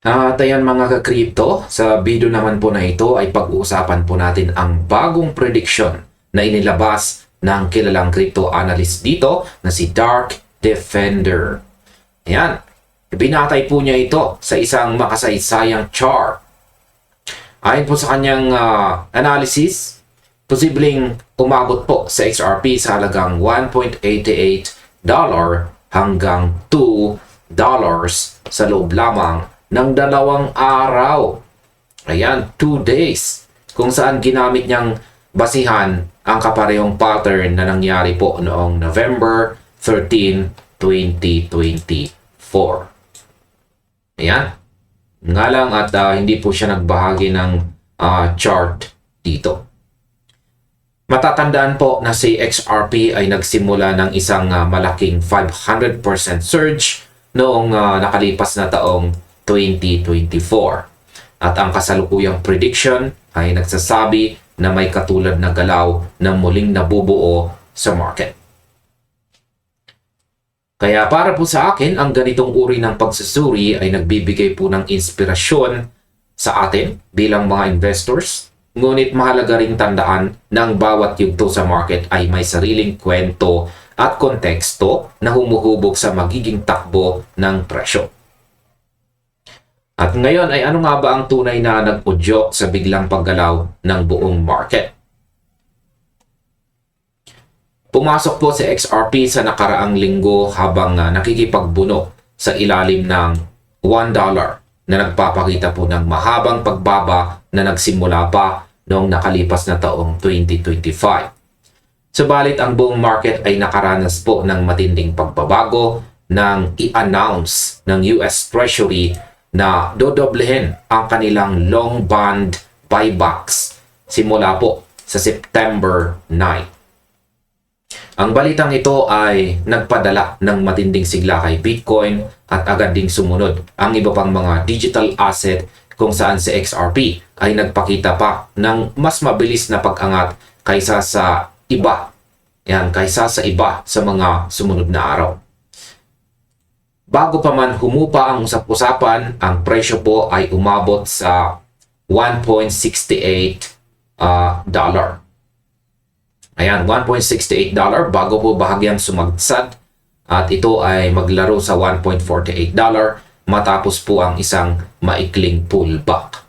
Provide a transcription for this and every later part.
At ayan mga ka-crypto, sa video naman po na ito ay pag-uusapan po natin ang bagong prediction na inilabas ng kilalang crypto analyst dito na si Dark Defender. Ayan, binatay po niya ito sa isang makasaysayang chart. Ayon po sa kanyang analysis, posibleng umabot po sa XRP sa halagang $1.88 hanggang $2 sa loob lamang ng 2 araw. Ayan, 2 days. Kung saan ginamit niyang basihan ang kaparehong pattern na nangyari po noong November 13, 2024. Ayan. Nga lang at hindi po siya nagbahagi ng chart dito. Matatandaan po na si XRP ay nagsimula ng isang malaking 500% surge noong nakalipas na taong 2024. At ang kasalukuyang prediction ay nagsasabi na may katulad na galaw na muling nabubuo sa market. Kaya para po sa akin, ang ganitong uri ng pagsusuri ay nagbibigay po ng inspirasyon sa atin bilang mga investors. Ngunit mahalaga ring tandaan na ang bawat yugto sa market ay may sariling kwento at konteksto na humuhubog sa magiging takbo ng presyo. At ngayon ay ano nga ba ang tunay na nag-udyok sa biglang paggalaw ng buong market? Pumasok po si XRP sa nakaraang linggo habang nakikipagbuno sa ilalim ng $1 na nagpapakita po ng mahabang pagbaba na nagsimula pa noong nakalipas na taong 2025. Subalit ang buong market ay nakaranas po ng matinding pagbabago nang i-announce ng US Treasury na dodoblehin ang kanilang long bond buybacks simula po sa September 9. Ang balitang ito ay nagpadala ng matinding sigla kay Bitcoin at agad ding sumunod ang iba pang mga digital asset kung saan si XRP ay nagpakita pa ng mas mabilis na pag-angat kaysa sa iba. Kaysa sa iba sa mga sumunod na araw. Bago pa man humupa ang usap-usapan, ang presyo po ay umabot sa $1.68. Ayan, $1.68 bago po bahagyang sumagsad at ito ay maglaro sa $1.48 matapos po ang isang maikling pullback.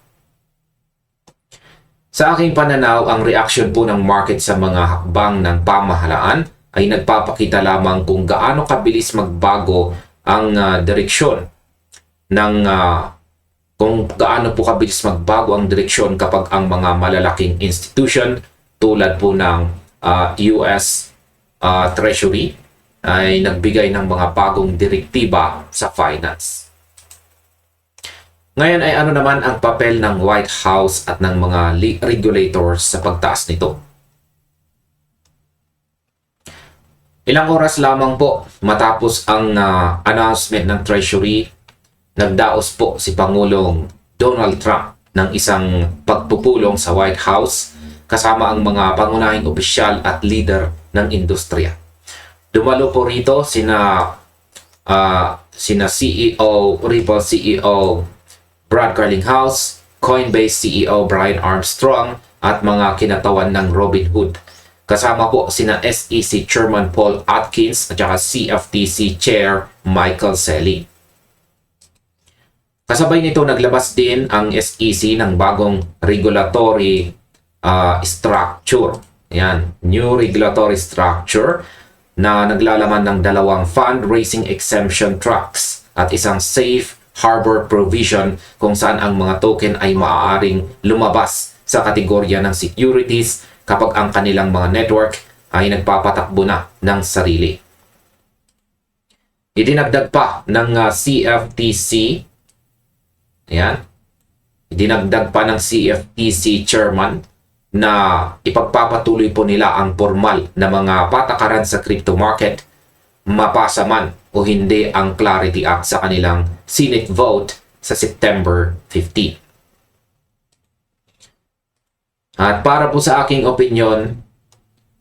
Sa aking pananaw, ang reaction po ng market sa mga hakbang ng pamahalaan ay nagpapakita lamang kung gaano kabilis magbago ang direksyon ng kung gaano po kabilis magbago ang direksyon kapag ang mga malalaking institution tulad po ng US Treasury ay nagbigay ng mga bagong direktiba sa finance. Ngayon ay ano naman ang papel ng White House at ng mga regulators sa pagtaas nito? Ilang oras lamang po matapos ang announcement ng Treasury, nagdaos po si Pangulong Donald Trump ng isang pagpupulong sa White House kasama ang mga pangunahing opisyal at leader ng industriya. Dumalo po rito sina CEO, Ripple CEO Brad Garlinghouse, Coinbase CEO Brian Armstrong at mga kinatawan ng Robinhood. Kasama po sina SEC Chairman Paul Atkins at saka CFTC Chair Michael Saylor. Kasabay nito naglabas din ang SEC ng bagong regulatory structure. Ayan, new regulatory structure na naglalaman ng 2 fundraising exemption tracks at isang safe harbor provision kung saan ang mga token ay maaaring lumabas sa kategorya ng securities kapag ang kanilang mga network ay nagpapatakbo na ng sarili. Idinagdag pa ng CFTC, idinagdag pa ng CFTC chairman na ipagpapatuloy po nila ang formal na mga patakaran sa crypto market, mapasa man o hindi ang Clarity Act sa kanilang Senate vote sa September 15. At para po sa aking opinyon,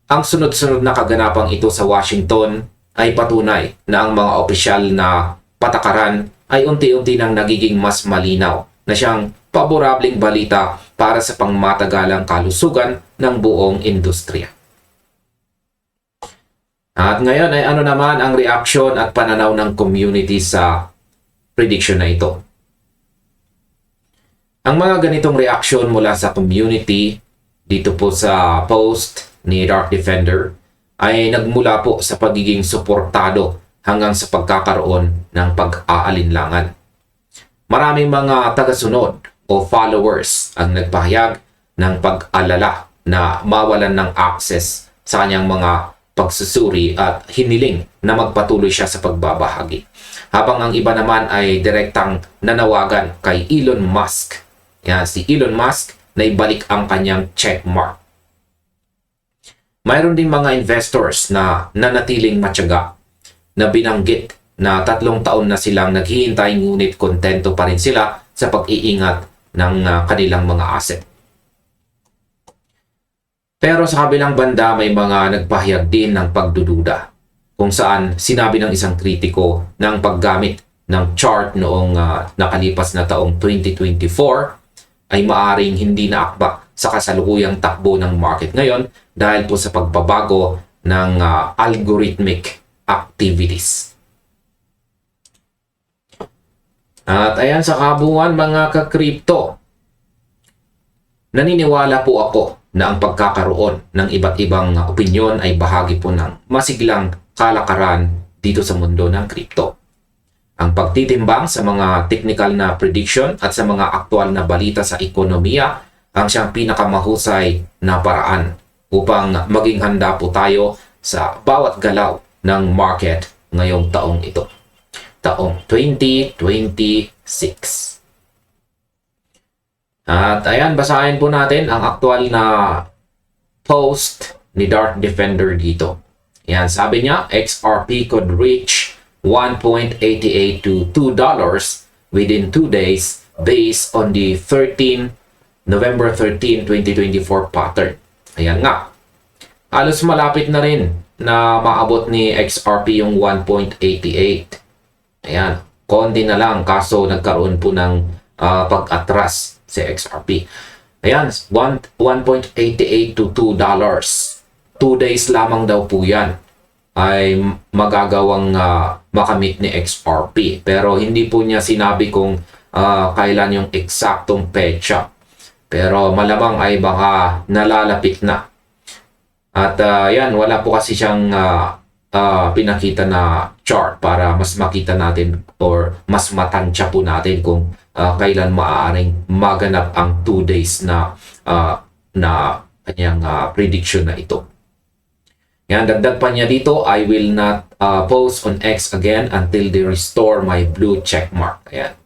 ang sunod-sunod na kaganapang ito sa Washington ay patunay na ang mga opisyal na patakaran ay unti-unti nang nagiging mas malinaw na siyang paborableng balita para sa pangmatagalang kalusugan ng buong industriya. At ngayon ay ano naman ang reaksyon at pananaw ng community sa prediction na ito. Ang mga ganitong reaksyon mula sa community dito po sa post ni Dark Defender ay nagmula po sa pagiging suportado hanggang sa pagkakaroon ng pag-aalinlangan. Maraming mga tagasunod o followers ang nagpahayag ng pag-alala na mawalan ng access sa kanyang mga pagsusuri at hiniling na magpatuloy siya sa pagbabahagi. Habang ang iba naman ay direktang nanawagan kay Elon Musk. Yan, si Elon Musk na ibalik ang kanyang checkmark. Mayroon din mga investors na nanatiling matyaga na binanggit na 3 taon na silang naghihintay ngunit kontento pa rin sila sa pag-iingat ng kanilang mga asset. Pero sa kabilang banda may mga nagpahayag din ng pagdududa kung saan sinabi ng isang kritiko ng paggamit ng chart noong nakalipas na taong 2024 ay maaring hindi naakbak sa kasalukuyang takbo ng market ngayon dahil po sa pagbabago ng algorithmic activities. At ayan sa kabuuan mga ka-crypto, naniniwala po ako na ang pagkakaroon ng iba't ibang opinyon ay bahagi po ng masiglang kalakaran dito sa mundo ng crypto. Ang pagtitimbang sa mga technical na prediction at sa mga aktual na balita sa ekonomiya ang siyang pinakamahusay na paraan upang maging handa po tayo sa bawat galaw ng market ngayong taong ito. Taong 2026. At ayan, basahin po natin ang aktual na post ni Dark Defender dito. Yan, sabi niya, XRP could reach 1.88 to $2 within 2 days based on the November 13, 2024 pattern. Ayan nga. Halos malapit na rin na maabot ni XRP yung 1.88. Ayan, konti na lang kaso nagkaroon po ng pag-atras si XRP. Ayan, 1.88 to $2. 2 days lamang daw po yan ay magagawang makamit ni XRP. Pero hindi po niya sinabi kung kailan yung eksaktong petsa. Pero malamang ay baka nalalapit na. At yan, wala po kasi siyang pinakita na chart para mas makita natin or mas matansya po natin kung kailan maaaring maganap ang 2 days na kanyang prediction na ito. Yan, dagdag pa niya dito, I will not post on X again until they restore my blue check mark. Ayan.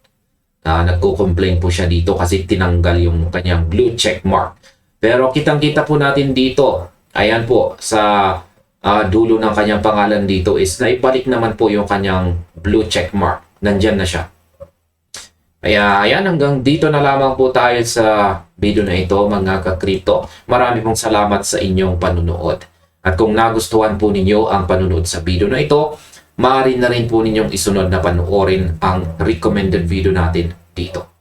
Nagko-complain po siya dito kasi tinanggal yung kanyang blue check mark. Pero kitang-kita po natin dito, ayan po, sa dulo ng kanyang pangalan dito is naibalik naman po yung kanyang blue check mark. Nandyan na siya. Kaya ayan, hanggang dito na lamang po tayo sa video na ito mga ka-crypto. Marami pong salamat sa inyong panunood. At kung nagustuhan po ninyo ang panunood sa video na ito, maaari na rin po ninyong isunod na panoorin ang recommended video natin dito.